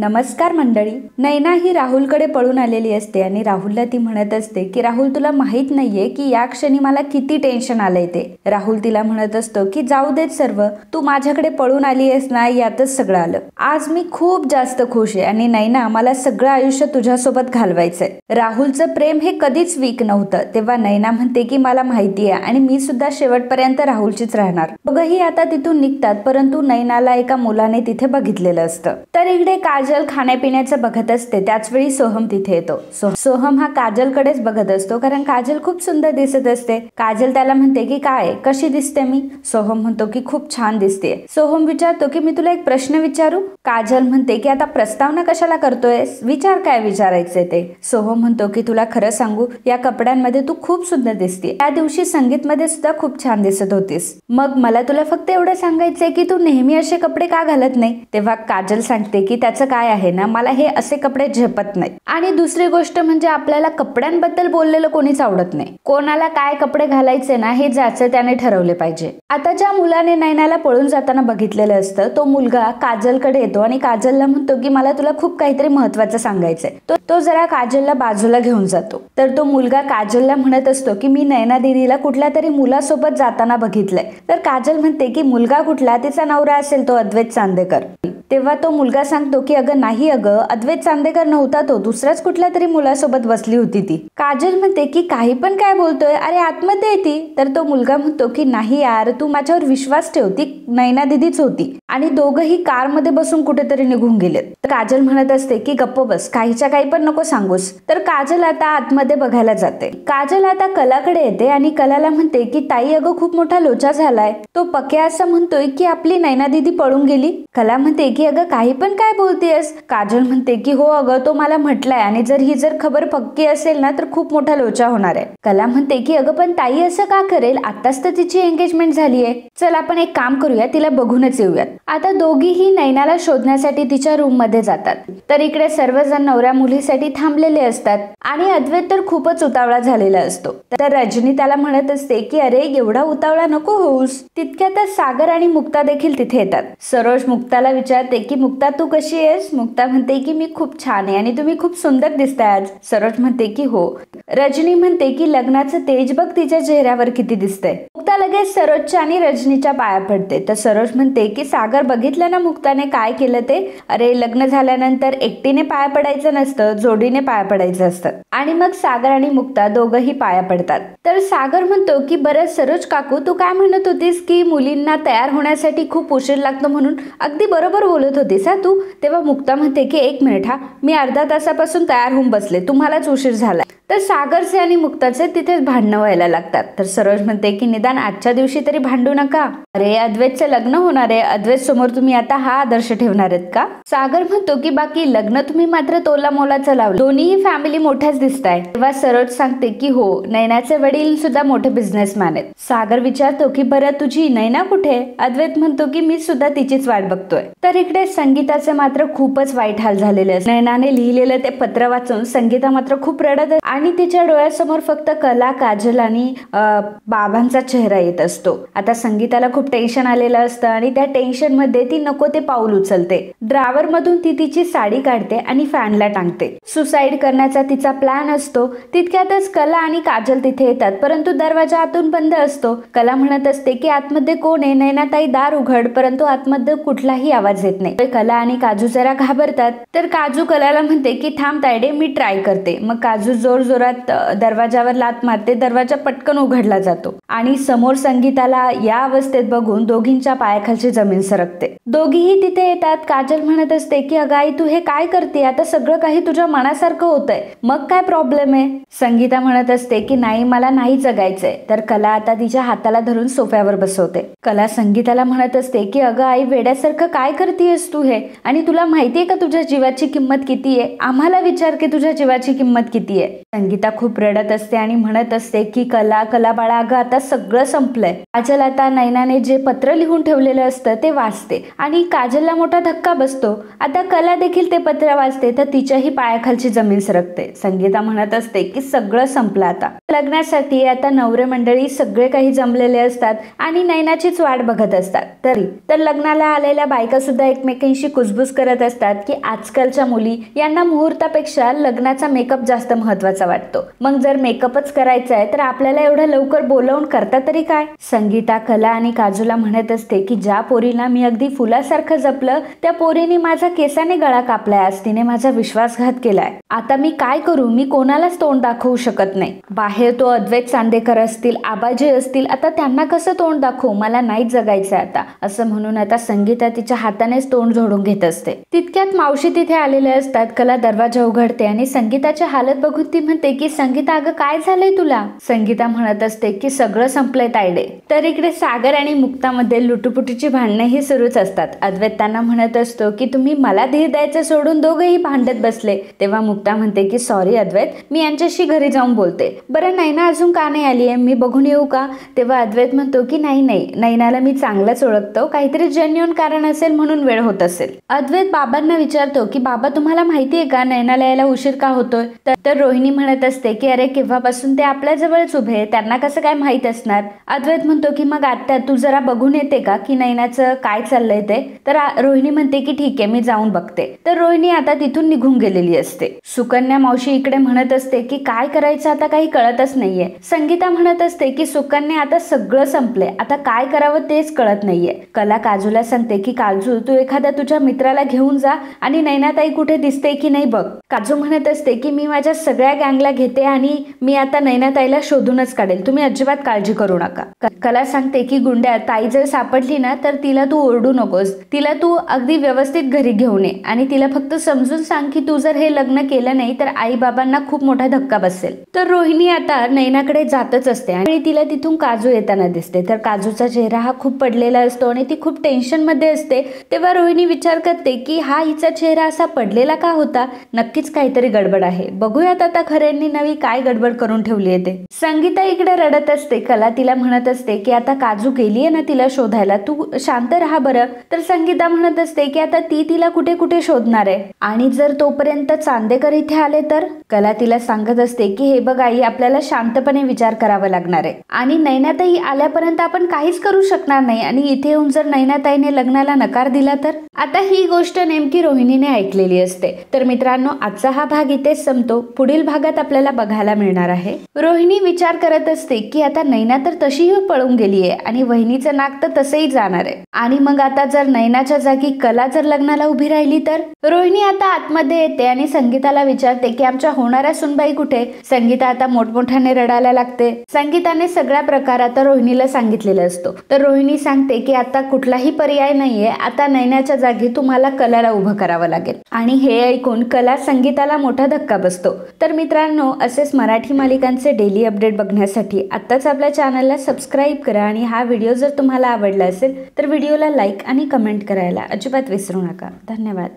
नमस्कार मंडळी. नैना ही राहुलकडे पळून आलेली असते आणि राहुलला ती म्हणत असते की राहुल, तुला माहित नाहीये की या क्षणी मला किती टेन्शन आलंय ते. राहुल तिला म्हणत असतो की जाऊ देत सर्व, तू माझ्याकडे पळून आली आहेस ना, यातच सगळं आलं. आज मी खूप जास्त खुश आहे आणि नैना, मला सगळं आयुष्य तुझ्यासोबत घालवायचंय. राहुलचं प्रेम हे कधीच वीक नव्हतं. तेव्हा नैना म्हणते की मला माहिती आहे आणि मी सुद्धा शेवटपर्यंत राहुलचीच राहणार. दोघंही आता तिथून निघतात, परंतु नैनाला एका मुलाने तिथे बघितलेलं असतं. तर इकडे काजल खाण्यापिण्याचं बघत असते, त्याच वेळी सोहम तिथे येतो. सोहम हा काजलकडेच बघत असतो, कारण काजल खूप सुंदर दिसत असते. काजल त्याला म्हणते की काय, कशी दिसते मी? सोहम म्हणतो की खूप छान दिसते. सोहम विचारतो की मी तुला एक प्रश्न विचारू? काजल म्हणते की आता प्रस्तावना कशाला करतोयस, विचार काय विचारायचंय ते. सोहम म्हणतो की तुला खरं सांगू, या कपड्यांमध्ये तू खूप सुंदर दिसते. त्या दिवशी संगीतमध्ये सुद्धा खूप छान दिसत होतीस. मग मला तुला फक्त एवढं सांगायचंय की तू नेहमी असे कपडे का घालत नाही? तेव्हा काजल सांगते की त्याचं काय आहे ना, मला हे असे कपडे झेपत नाही. आणि दुसरी गोष्ट म्हणजे आपल्याला कपड्यांबद्दल बोललेलं कोणीच आवडत नाही. कोणाला काय कपडे घालायचे ना, हे ज्याचं त्याने ठरवले पाहिजे. आता ज्या मुलाने नैनाला पळून जाताना बघितलेलं असतं, तो मुलगा काजलकडे येतो आणि काजलला म्हणतो की मला तुला खूप काहीतरी महत्वाचं सांगायचंय. तो जरा काजलला बाजूला घेऊन जातो. तर तो मुलगा काजलला म्हणत असतो की मी नैना दीदीला कुठल्या तरी मुलासोबत जाताना बघितलंय. तर काजल म्हणते की मुलगा कुठला? तिचा नवरा असेल तो अद्वैत चांदेकर. तेव्हा तो मुलगा सांगतो की अगं नाही, अगं अद्वैत चांदेकर नव्हता तो, दुसऱ्याच कुठल्या तरी मुलासोबत बसली होती ती. काजल म्हणते की काही पण काय बोलतोय, अरे आतमध्ये आहे ती. तर तो मुलगा म्हणतो की नाही यार, तू माझ्यावर विश्वास ठेव, ती नैना दीदीच होती. आणि दोघंही कारमध्ये बसून कुठेतरी निघून गेलेत. तर काजल म्हणत असते की गप्प बस, काहीच्या काही पण नको सांगूस. तर काजल आता आतमध्ये बघायला जाते. काजल आता कलाकडे येते आणि कलाला म्हणते की ताई, अगं खूप मोठा लोचा झालाय. तो पक्या असं म्हणतोय की आपली नैना दीदी पळून गेली. कला म्हणते की अगं काही पण काय बोलतेस? काजल म्हणते की हो अगं, तो मला म्हटलाय आणि ही जर खबर पक्की असेल ना, तर खूप मोठा लोचा होणार आहे. कला म्हणते की अगं पण ताई असं का करेल, आताच तर तिची एंगेजमेंट झाली आहे. चल आपण एक काम करूया, तिला बघूनच येऊयात. आता दोघीही नैनाला शोधण्यासाठी तिच्या रूम मध्ये जातात. तर इकडे सर्वजण नवऱ्या मुलीसाठी थांबलेले असतात आणि अद्वैत तर खूपच उतावळा झालेला असतो. तर रजनी त्याला म्हणत असते की अरे एवढा उतावळा नको होऊस. तितक्यातच सागर आणि मुक्ता देखील तिथे येतात. सरोज मुक्ताला विचारते की मुक्ता तू कशी आहेस? मुक्ता म्हणते की मी खूप छान आहे आणि तुम्ही खूप सुंदर दिसताय आज. सरोज म्हणते की हो. रजनी म्हणते की लग्नाचं तेज बघ तिच्या चेहऱ्यावर किती दिसतंय. मुक्ता लगेच सरोजच्या आणि रजनीच्या पाया पडते. तर सरोज म्हणते की सागर बघितलं ना मुक्ताने काय केलं ते? अरे लग्न झाल्यानंतर एकटीने पाया पडायचं नसतं, जोडीने पाया पडायचं असतं. आणि मग सागर आणि मुक्ता दोघंही पाया पडतात. तर सागर म्हणतो की बरं सरोज काकू, तू काय म्हणत होतीस की मुलींना तयार होण्यासाठी खूप उशीर लागतो म्हणून? अगदी बरोबर बोलत होतीस हा तू. तेव्हा मुक्ता म्हणते की एक मिनिट हा, मी अर्धा तासापासून तयार होऊन बसले, तुम्हालाच उशीर झाला. तर सागरचे आणि मुक्ताचे तिथेच भांडणं व्हायला लागतात. तर सरोज म्हणते की निदान आजच्या दिवशी तरी भांडू नका. अरे अद्वैतचं लग्न होणार आहे, अद्वैत समोर तुम्ही आता हा आदर्श ठेवणार आहेत का? सागर म्हणतो की बाकी लग्न तुम्ही मात्र तोला मोलाचं लावलं, दोन्ही फॅमिली मोठ्याच दिसताय. तेव्हा सरोज सांगते की हो, नैनाचे वडील सुद्धा मोठे बिझनेसमॅन आहेत. सागर विचारतो की बरं तुझी नैना कुठे? अद्वैत म्हणतो की मी सुद्धा तिचीच वाट बघतोय. तर इकडे संगीताचे मात्र खूपच वाईट हाल झालेले असतात. नैनाने लिहिलेलं ते पत्र वाचून संगीता मात्र खूप रडत आणि तिच्या डोळ्यासमोर फक्त कला, काजल आणि बाबांचा चेहरा येत असतो. आता संगीताला खूप टेन्शन आलेलं असतं आणि त्या टेन्शन मध्ये ती नको ते पाऊल उचलते. ड्रावर मधून ती तिची साडी काढते आणि फॅनला टांगते. सुसाईड करण्याचा तिचा प्लॅन असतो. तितक्यातच कला आणि काजल तिथे येतात, परंतु दरवाजा आतून बंद असतो. कला म्हणत असते की आतमध्ये कोण आहे? नैनाताई दार उघड, परंतु आतमध्ये कुठलाही आवाज येत नाही. कला आणि काजू जरा घाबरतात. तर काजू कलाला म्हणते की थांब तायडे, मी ट्राय करते. मग काजू जोर जोरात दरवाजावर लात मारते. दरवाजा पटकन उघडला जातो आणि समोर संगीताला या अवस्थेत बघून दोघींच्या पायाखालची जमीन सरकते. दोघीही तिथे येतात. काजल म्हणत असते की अगं आई, तू हे काय करते? आता सगळं काही तुझ्या मनासारखं होतंय, मग काय प्रॉब्लेम आहे? संगीता म्हणत असते की नाही, मला नाही जगायचंय. तर कला आता तिच्या हाताला धरून सोफ्यावर बसवते. कला संगीताला म्हणत असते की अगं आई, वेड्यासारखं काय करतेयस तू हे? आणि तुला माहितीये का तुझ्या जीवाची किंमत किती आहे? आम्हाला विचार की तुझ्या जीवाची किंमत किती आहे? संगीता खूप रडत असते आणि म्हणत असते की कला कला बाळा, अगं आता सगळं संपलंय. काजल आता नैनाने जे पत्र लिहून ठेवलेलं असतं ते वाचते आणि काजलला मोठा धक्का बसतो. आता कला देखील ते पत्र वाचते तर तिच्याही पायाखालची जमीन सरकते. संगीता म्हणत असते की सगळं संपलं आता. लग्नासाठी आता नवरे मंडळी सगळे काही जमलेले असतात आणि नैनाचीच वाट बघत असतात. तर लग्नाला आलेल्या बायका सुद्धा एकमेकांशी कुजबुज करत असतात की आजकालच्या मुली यांना मुहूर्तापेक्षा लग्नाचा मेकअप जास्त महत्वाचा वाटतो. मग जर मेकअपच करायचा आहे तर आपल्याला एवढं लवकर बोलावून करता तरी काय. संगीता कला आणि काजूला म्हणत असते की ज्या पोरीला मी अगदी फुलासारखं जपलं त्या पोरीने माझा केसाने गळा कापलाय, आज तिने माझा विश्वासघात केलाय. आता मी काय करू, मी कोणालाच तोंड दाखवू शकत नाही. बाहेर तो अद्वैत चांदेकर असतील, आबाजी असतील, आता त्यांना कसं तोंड दाखवू, मला नाही जगायचं आता, असं म्हणून आता संगीता तिच्या हातानेच तोंड झोडून घेत असते. तितक्यात मावशी तिथे आलेले असतात. कला दरवाजा उघडते आणि संगीताची हालत बघून ती म्हणते की संगीता अगं काय झालंय तुला. संगीता म्हणत असते की सगळं संपलंय तायडे. तर इकडे सागर आणि मुक्तामध्ये लुटुपुटीची भांडणंही सुरूच असतात. अद्वैत त्यांना म्हणत असतो की तुम्ही मला धीर द्यायचं सोडून दोघेही भांडत बसले. तेव्हा मुक्ता म्हणते की सॉरी अद्वैत, मी यांच्याशी घरी जाऊन बोलते. बरं नैना अजून का नाही आली आहे, मी बघून येऊ का. तेव्हा अद्वैत म्हणतो की नाही नैनाला मी चांगलंच ओळखतो, काहीतरी जेन्युइन कारण असेल म्हणून वेळ होत असेल. अद्वैत बाबांना विचारतो की बाबा तुम्हाला माहितीये का नैनाला यायला उशीर का होतोय. तर रोहिणी म्हणत असते की अरे केव्हापासून ते आपल्या जवळच उभे, त्यांना कसं काय माहित असणार. अद्वैत म्हणतो की मग आत्या तू जरा बघून येते का की नैनाचं काय चाललंय ते. तर रोहिणी म्हणते की ठीक आहे मी जाऊन बघते. तर रोहिणी आता तिथून निघून गेलेली असते. सुकन्या मावशी इकडे म्हणत असते की काय करायचं आता काही कळतच नाहीये. संगीता म्हणत असते की सुकन्या आता सगळं संपलंय, आता काय करावं तेच कळत नाहीये. कला काजूला सांगते की काजू तू एखाद्या तुझ्या मित्राला घेऊन जा आणि नैनाताई कुठे दिसते की नाही बघ. काजू म्हणत असते की मी माझ्या सगळ्या गँगला घेते आणि मी आता नैनाताईला शोधूनच काढेल, तुम्ही अजिबात काळजी करू नका. कला सांगते की गुंड्या ताई जर सापडली ना तर तिला तू ओरडू नकोस, तिला तू अगदी व्यवस्थित घरी घेऊन ये आणि तिला फक्त समजून सांग की तू जर हे लग्न केलं नाही तर आई बाबांना खूप मोठा धक्का बसेल. तर रोहिणी आता नैनाकडे जातच असते आणि तिला तिथून काजू येताना दिसते. तर काजूचा चेहरा हा खूप पडलेला असतो आणि ती खूप टेन्शन मध्ये असते. तेव्हा रोहिणी विचार करते की हा हिचा चेहरा असा पडलेला का होता, नक्कीच काहीतरी गडबड आहे. बघूयात आता खऱ्यांनी नवी काय गडबड करून ठेवली आहे ते. संगीता इकडे रडत असते. कला तिला म्हणत असते की आता काजू गेलीये ना तिला शोधायला, तू शांत राहा बरं. तर संगीता म्हणत असते की आता ती तिला कुठे कुठे शोधणार आहे आणि जर तोपर्यंत चांदेकर इथे आले तर. कला तिला सांगत असते की हे बघ आई, आपल्याला शांतपणे विचार करावा लागणार आहे आणि नैनाताई आल्यापर्यंत आपण काहीच करू शकणार नाही आणि इथे येऊन जर नैनाताईने लग्नाला नकार दिला तर. आता ही गोष्ट नेमकी रोहिणीने ऐकलेली असते. तर मित्रांनो आजचा हा भाग इथेच संपतो. पुढील भागात आपल्याला बघायला मिळणार आहे रोहिणी विचार करत असते की आता नैना तर तशीही पळून गेलीये आणि वहिनीचं नाक तर तसंही जाणार आहे आणि मग आता जर नैनाच्या जागी कला जर लग्नाला उभी राहिली तर. रोहिणी आता आतमध्ये येते आणि संगीताला विचारते की आमच्या होणाऱ्या सुनबाई कुठे. संगीता आता मोठमोठ्याने रडायला लागते. संगीताने सगळा प्रकार आता रोहिणीला सांगितलेला असतो. तर रोहिणी सांगते की आता कुठलाही पर्याय नाहीये, आता नैनाच्या जागी तुम्हाला कलाला उभं करावं लागेल. आणि हे ऐकून कला संगीताला मोठा धक्का बसतो. तर मित्रांनो असेच मराठी मालिकांचे डेली अपडेट बघण्यासाठी आत्ताच आपल्या चॅनलला सबस्क्राईब करा आणि हा व्हिडिओ जर तुम्हाला आवडला असेल तर व्हिडिओला लाईक आणि कमेंट करायला अजिबात विसरू नका. धन्यवाद.